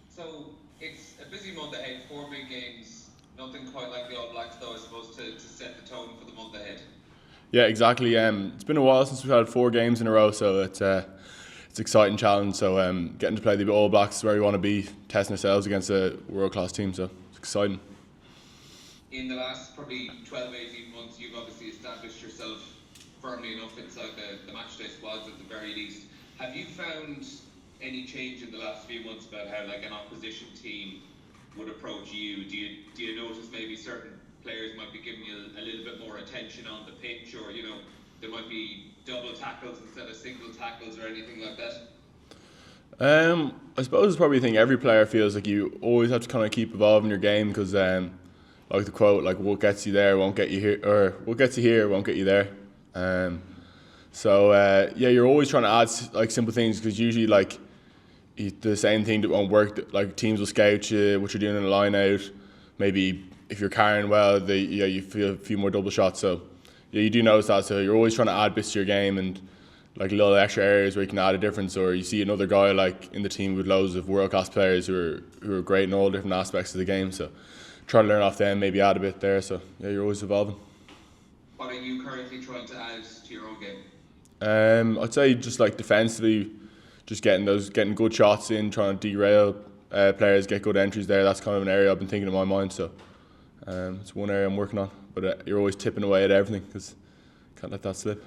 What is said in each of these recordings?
So it's a busy month ahead, 4 big games. Nothing quite like the All Blacks, though, I suppose, to set the tone for the month ahead. Yeah, exactly. It's been a while since we've had 4 games in a row, so it's an exciting challenge. So getting to play the All Blacks is where we want to be, testing ourselves against a world-class team. So it's exciting. In the last probably 12, 18 months, you've obviously established yourself firmly enough inside the matchday squads at the very least. Have you found any change in the last few months about how like an opposition team would approach you? Do you notice maybe certain players might be giving you a little bit more attention on the pitch, or there might be double tackles instead of single tackles or anything like that? I suppose it's probably a thing every player feels like you always have to kind of keep evolving your game because like the quote, like what gets you there won't get you here, or what gets you here won't get you there. So you're always trying to add like simple things because usually like the same thing that won't work. Like teams will scout you, what you're doing in the line out. Maybe if you're carrying well, you feel a few more double shots. So yeah, you do notice that. So you're always trying to add bits to your game and like little extra areas where you can add a difference. Or you see another guy like in the team with loads of world class players who are great in all different aspects of the game. So try to learn off them, maybe add a bit there. So yeah, you're always evolving. What are you currently trying to add to your own game? I'd say just like defensively, just getting good shots in, trying to derail players, get good entries there. That's kind of an area I've been thinking in my mind. So it's one area I'm working on. But you're always tipping away at everything because can't let that slip.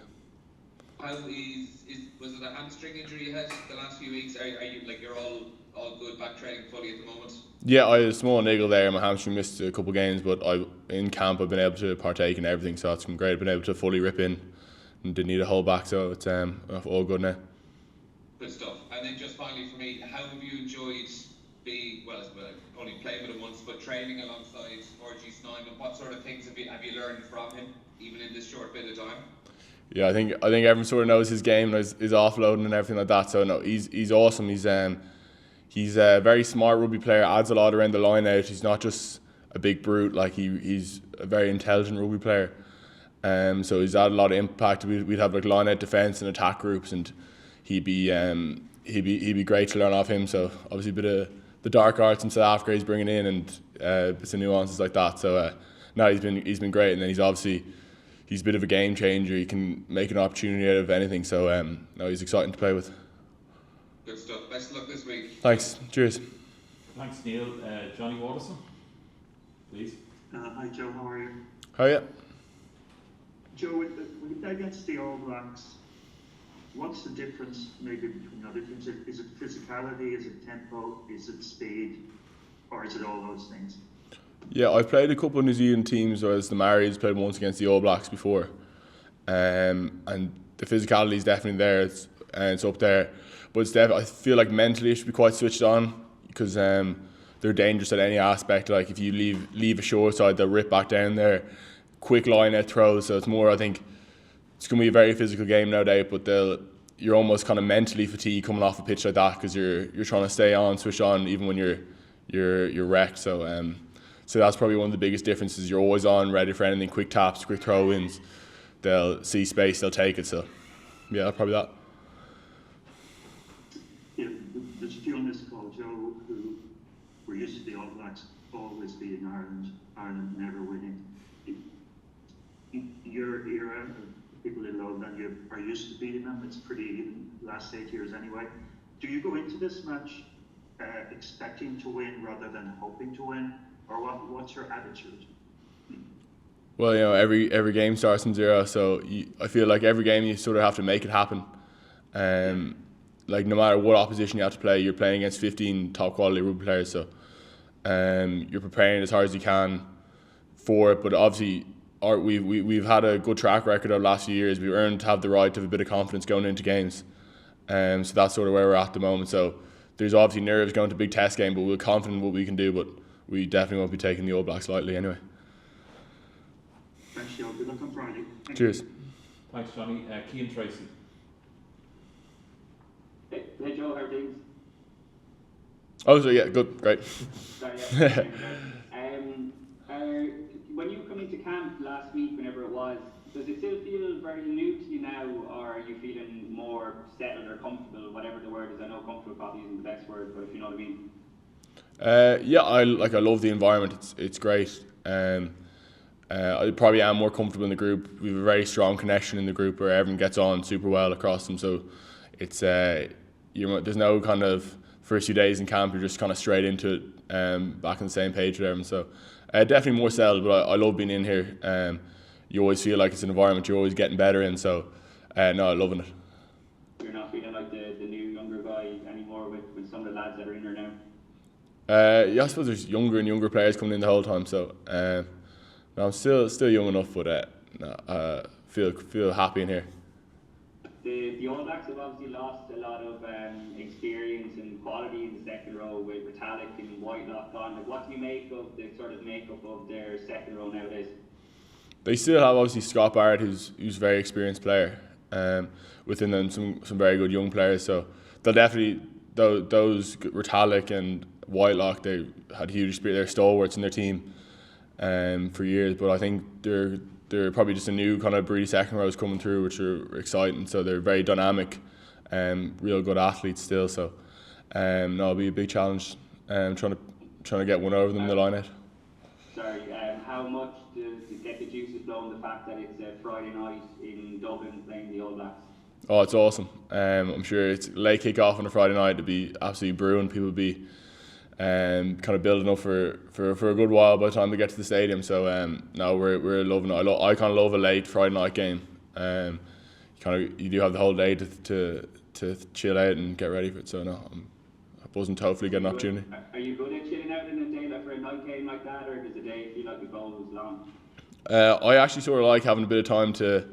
How was it a hamstring injury you had the last few weeks? Are you like you're all good back training fully at the moment? Yeah, I had a small niggle there. My hamstring missed a couple of games, but in camp I've been able to partake in everything, so it's been great. I've been able to fully rip in and didn't need a hold back, so it's all good now. Good stuff. And then just finally for me, how have you enjoyed only playing with him once, but training alongside RG Snyman? What sort of things have you learned from him, even in this short bit of time? Yeah, I think everyone sort of knows his game, his offloading and everything like that. So no, he's awesome. He's a very smart rugby player. Adds a lot around the line out. He's not just a big brute. Like he's a very intelligent rugby player. So he's added a lot of impact. We'd have like line out defence and attack groups, and he'd be great to learn off him. So obviously a bit of the dark arts in South Africa he's bringing in, and bits of nuances like that. So no, he's been great, and then he's a bit of a game changer. He can make an opportunity out of anything. So no, he's exciting to play with. Good stuff. Best of luck this week. Thanks. Cheers. Thanks, Neil. Johnny Waterson, please. Hi, Joe. How are you? How are you? Joe, when you play against the All Blacks, what's the difference maybe between other teams? Is it physicality? Is it tempo? Is it speed? Or is it all those things? Yeah, I've played a couple of New Zealand teams, whereas the Maoris played once against the All Blacks before. And the physicality is definitely there. It's up there. But I feel like mentally it should be quite switched on because they're dangerous at any aspect. Like if you leave a short side, they'll rip back down there. Quick line out throws. So it's more, I think, it's going to be a very physical game, no doubt. But you're almost kind of mentally fatigued coming off a pitch like that because you're trying to stay on, switch on, even when you're wrecked. So that's probably one of the biggest differences. You're always on, ready for anything. Quick taps, quick throw-ins. They'll see space, they'll take it. So yeah, probably that. Yeah, there's a few on this call, Joe, who were used to the All Blacks always beating Ireland never winning. In your era, people in Lowland, you are used to beating them. It's pretty even last 8 years anyway. Do you go into this match expecting to win rather than hoping to win, or what's your attitude? Well, every game starts from zero, so I feel like every game you sort of have to make it happen. Like no matter what opposition you have to play, you're playing against 15 top quality rugby players, so you're preparing as hard as you can for it. But obviously, we've had a good track record over the last few years. We've earned to have the right to have a bit of confidence going into games, so that's sort of where we're at the moment. So there's obviously nerves going to a big test game, but we're confident in what we can do. But we definitely won't be taking the All Blacks lightly anyway. Thanks, Joe. Good luck on Friday. Cheers. Thanks, Johnny. Cian Tracy. Hey Joe, how are things? Oh, so yeah, good, great. Sorry, yeah. When you come into camp last week, whenever it was, does it still feel very new to you now, or are you feeling more settled or comfortable, whatever the word is? I know comfortable probably isn't the best word, but if you know what I mean. Yeah, I love the environment. It's great. I probably am more comfortable in the group. We have a very strong connection in the group where everyone gets on super well across them. So it's there's no kind of first few days in camp. You're just kind of straight into it, back on the same page with everyone. So definitely more settled. But I love being in here. You always feel like it's an environment you're always getting better in. So no, I'm loving it. You're not feeling like the new younger guy anymore with some of the lads that are in there now. Yeah, I suppose there's younger and younger players coming in the whole time. So no, I'm still young enough, but no, feel happy in here. The All Blacks have obviously lost a lot of experience and quality in the second row with Retallick and Whitelock on. Like, what do you make of the sort of makeup of their second row nowadays? They still have obviously Scott Barrett, who's a very experienced player. Within them, some very good young players. So they'll definitely those Retallick and Whitelock, they had huge experience. They're stalwarts in their team for years. But I think they're probably just a new kind of breed of second rows coming through, which are exciting. So they're very dynamic, real good athletes still. So no, it'll be a big challenge. Trying to get one over them in the line out. Sorry, how much to get the juices flowing the fact that it's a Friday night in Dublin playing the All Blacks? Oh, it's awesome. I'm sure it's late kick-off on a Friday night. It'll be absolutely brewing. People will be kind of building up for a good while by the time they get to the stadium. So no, we're loving it. I kind of love a late Friday night game. You do have the whole day to chill out and get ready for it. So no, I'm buzzing to hopefully get an opportunity. Are you good at chilling out in a day like for a night game like that, or does the day feel like it goes long? I actually sort of like having a bit of time to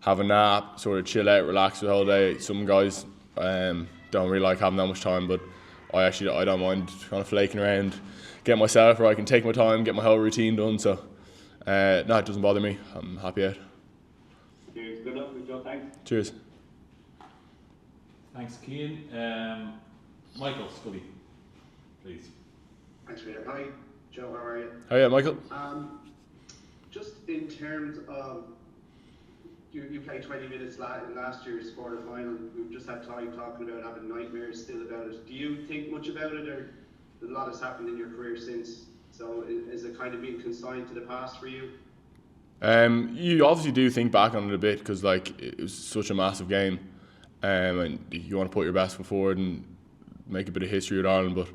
have a nap, sort of chill out, relax the whole day. Some guys don't really like having that much time, but I don't mind kind of flaking around, get myself where I can take my time, get my whole routine done. So no, it doesn't bother me. I'm happy out. Cheers. Good luck with Joe. Thanks. Cheers. Thanks, Cian. Michael Scully, please. Thanks, Peter. Hi, Joe, how are you? Oh yeah, Michael. Just in terms of, you played 20 minutes last year's quarter final. We've just had time talking about having nightmares still about it. Do you think much about it, or a lot has happened in your career since? So is it kind of being consigned to the past for you? You obviously do think back on it a bit because like it was such a massive game, and you want to put your best foot forward and make a bit of history with Ireland. But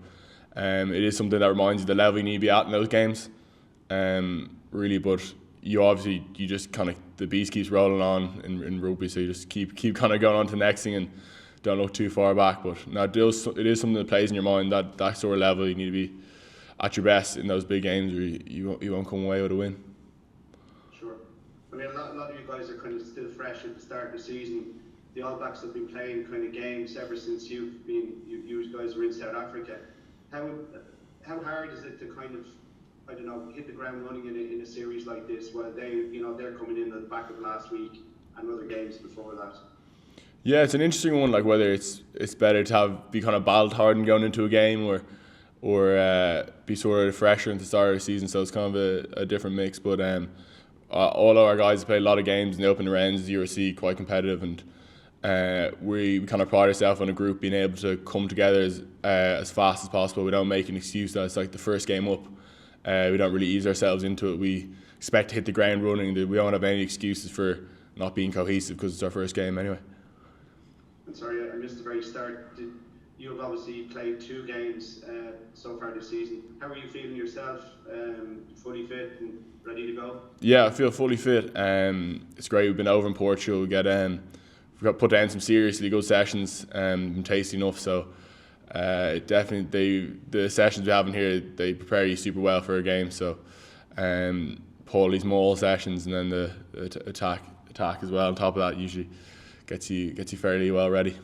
it is something that reminds you the level you need to be at in those games. Really, but you just kind of, the beast keeps rolling on in rugby, so you just keep kind of going on to the next thing and don't look too far back. But no, it is something that plays in your mind, that sort of level. You need to be at your best in those big games, or you won't come away with a win. Sure. I mean, a lot of you guys are kind of still fresh at the start of the season. The All Blacks have been playing kind of games ever since you guys were in South Africa. How hard is it to kind of, I don't know, hit the ground running in a series like this while they're coming in at the back of last week and other games before that? Yeah, it's an interesting one. Like whether it's better to be kind of battle hardened going into a game or be sort of fresher at the start of the season. So it's kind of a different mix. But all of our guys have played a lot of games in the open rounds, as you see, quite competitive, and we kind of pride ourselves on a group being able to come together as fast as possible. We don't make an excuse that it's like the first game up. We don't really ease ourselves into it. We expect to hit the ground running. We don't have any excuses for not being cohesive because it's our first game anyway. I'm sorry, I missed the very start. You have obviously played 2 games so far this season. How are you feeling yourself? Fully fit and ready to go? Yeah, I feel fully fit. It's great. We've been over in Portugal. We've got put down some seriously good sessions. Been tasty enough. So definitely the sessions we have in here, they prepare you super well for a game. So Paulie's maul sessions and then the attack as well. On top of that, usually gets you fairly well ready.